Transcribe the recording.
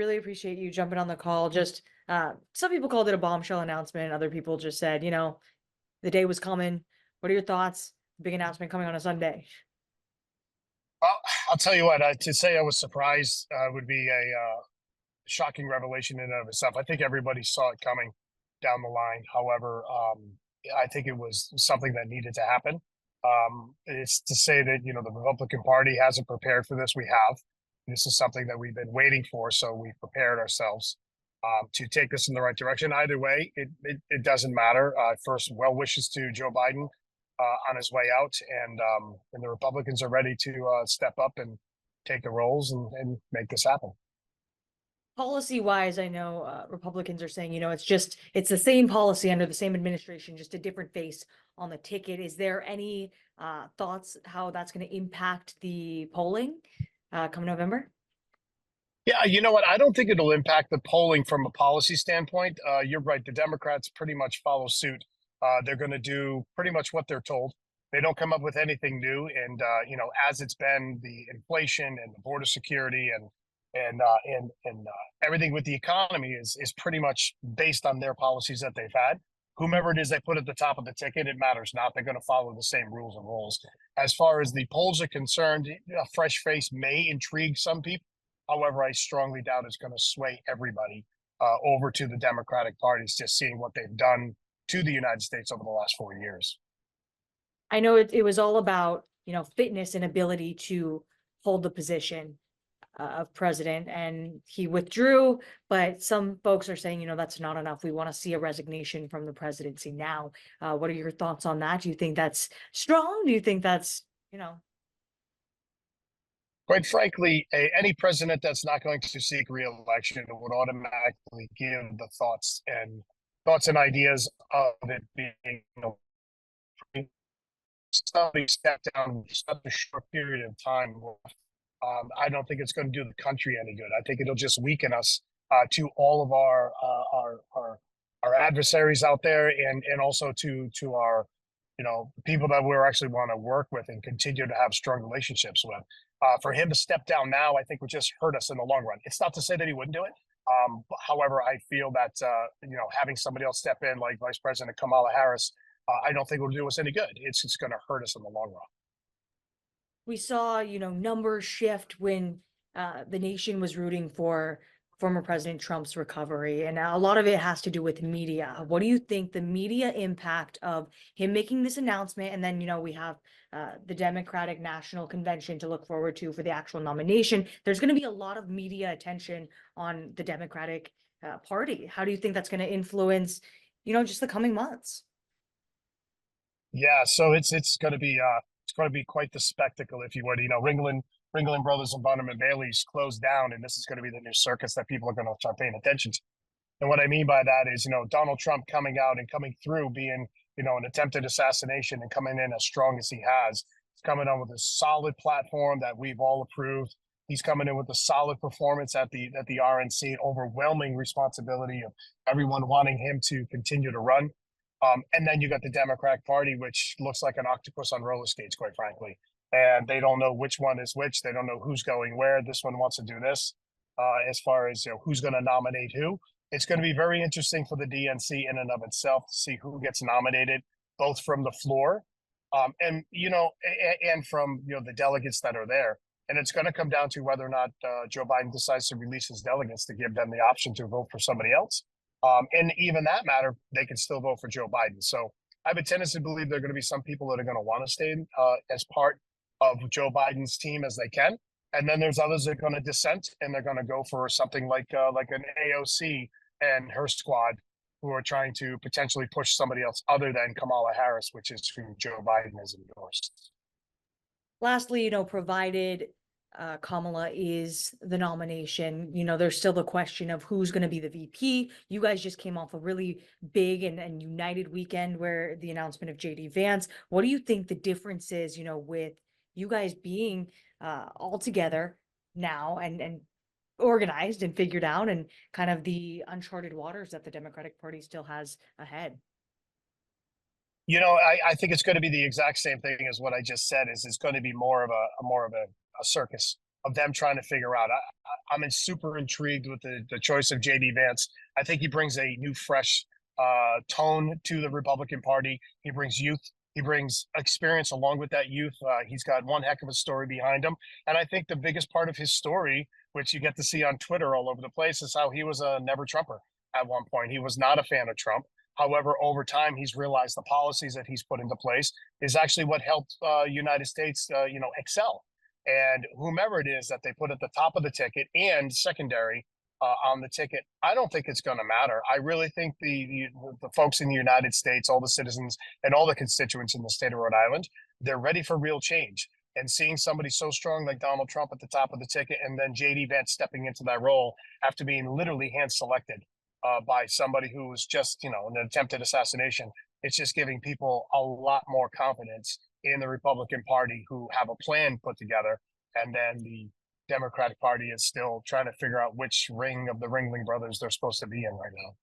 Really appreciate you jumping on the call. Just some people called it a bombshell announcement. Other people just said, the day was coming. What are your thoughts? Big announcement coming on a Sunday. Well, I'll tell you what, to say I was surprised would be a shocking revelation in and of itself. I think everybody saw it coming down the line. However, I think it was something that needed to happen. It's to say that, the Republican Party hasn't prepared for this. We have. This is something that we've been waiting for, so we prepared ourselves to take this in the right direction. Either way, it doesn't matter. First, well wishes to Joe Biden on his way out, and the Republicans are ready to step up and take the roles and make this happen. Policy wise, I know Republicans are saying, it's the same policy under the same administration, just a different face on the ticket. Is there any thoughts how that's going to impact the polling come November? Yeah, you know what? I don't think it'll impact the polling from a policy standpoint. You're right. The Democrats pretty much follow suit. They're going to do pretty much what they're told. They don't come up with anything new. And as it's been, the inflation and the border security and everything with the economy is pretty much based on their policies that they've had. Whomever it is they put at the top of the ticket, it matters not. They're going to follow the same rules and rules. As far as the polls are concerned, a fresh face may intrigue some people. However, I strongly doubt it's going to sway everybody over to the Democratic parties, just seeing what they've done to the United States over the last 4 years. I know it was all about, fitness and ability to hold the position of president, and he withdrew, but some folks are saying, that's not enough. We want to see a resignation from the presidency now. What are your thoughts on that? Do you think that's strong? Do you think that's, Quite frankly, any president that's not going to seek re-election would automatically give the thoughts and ideas of it being, somebody stepped down in such a short period of time. I don't think it's going to do the country any good. I think it'll just weaken us to all of our adversaries out there, and also to our people that we actually want to work with and continue to have strong relationships with. For him to step down now, I think would just hurt us in the long run. It's not to say that he wouldn't do it. However, I feel that having somebody else step in like Vice President Kamala Harris, I don't think will do us any good. It's going to hurt us in the long run. we saw, numbers shift when the nation was rooting for former President Trump's recovery. And a lot of it has to do with media. What do you think the media impact of him making this announcement? And then, we have the Democratic National Convention to look forward to for the actual nomination. There's going to be a lot of media attention on the Democratic Party. How do you think that's going to influence, just the coming months? Yeah, so it's going to be quite the spectacle, if you would. Ringling Brothers and Barnum and Bailey's closed down, and this is going to be the new circus that people are going to start paying attention to. And what I mean by that is, Donald Trump coming out and coming through being, an attempted assassination and coming in as strong as he has. He's coming on with a solid platform that we've all approved. He's coming in with a solid performance at the RNC, overwhelming responsibility of everyone wanting him to continue to run. And then you got the Democratic Party, which looks like an octopus on roller skates, quite frankly. And they don't know which one is which. They don't know who's going where. This one wants to do this. As far as who's going to nominate who, it's going to be very interesting for the DNC in and of itself to see who gets nominated, both from the floor, and from the delegates that are there. And it's going to come down to whether or not Joe Biden decides to release his delegates to give them the option to vote for somebody else. And even that matter, they can still vote for Joe Biden. So I have a tendency to believe there are going to be some people that are going to want to stay as part of Joe Biden's team as they can. And then there's others that are going to dissent, and they're going to go for something like an AOC and her squad, who are trying to potentially push somebody else other than Kamala Harris, which is who Joe Biden has endorsed. Lastly, provided Kamala is the nomination, there's still the question of who's going to be the VP. You guys just came off a really big and united weekend where the announcement of JD Vance. What do you think the difference is, with you guys being all together now and organized and figured out, and kind of the uncharted waters that the Democratic Party still has ahead? I think it's going to be the exact same thing as what I just said. Is it's going to be more of a circus. of them trying to figure out. I'm super intrigued with the choice of JD Vance. I think he brings a new, fresh tone to the Republican Party. He brings youth. He brings experience along with that youth. He's got one heck of a story behind him. And I think the biggest part of his story, which you get to see on Twitter all over the place, is how he was a never Trumper at one point. He was not a fan of Trump. However, over time, he's realized the policies that he's put into place is actually what helped United States, excel. And whomever it is that they put at the top of the ticket and secondary on the ticket, I don't think it's going to matter. I really think the folks in the United States, all the citizens and all the constituents in the state of Rhode Island, they're ready for real change. And seeing somebody so strong like Donald Trump at the top of the ticket, and then JD Vance stepping into that role after being literally hand selected by somebody who was just, an attempted assassination, it's just giving people a lot more confidence in the Republican Party, who have a plan put together. And then the Democratic Party is still trying to figure out which ring of the Ringling brothers they're supposed to be in right now.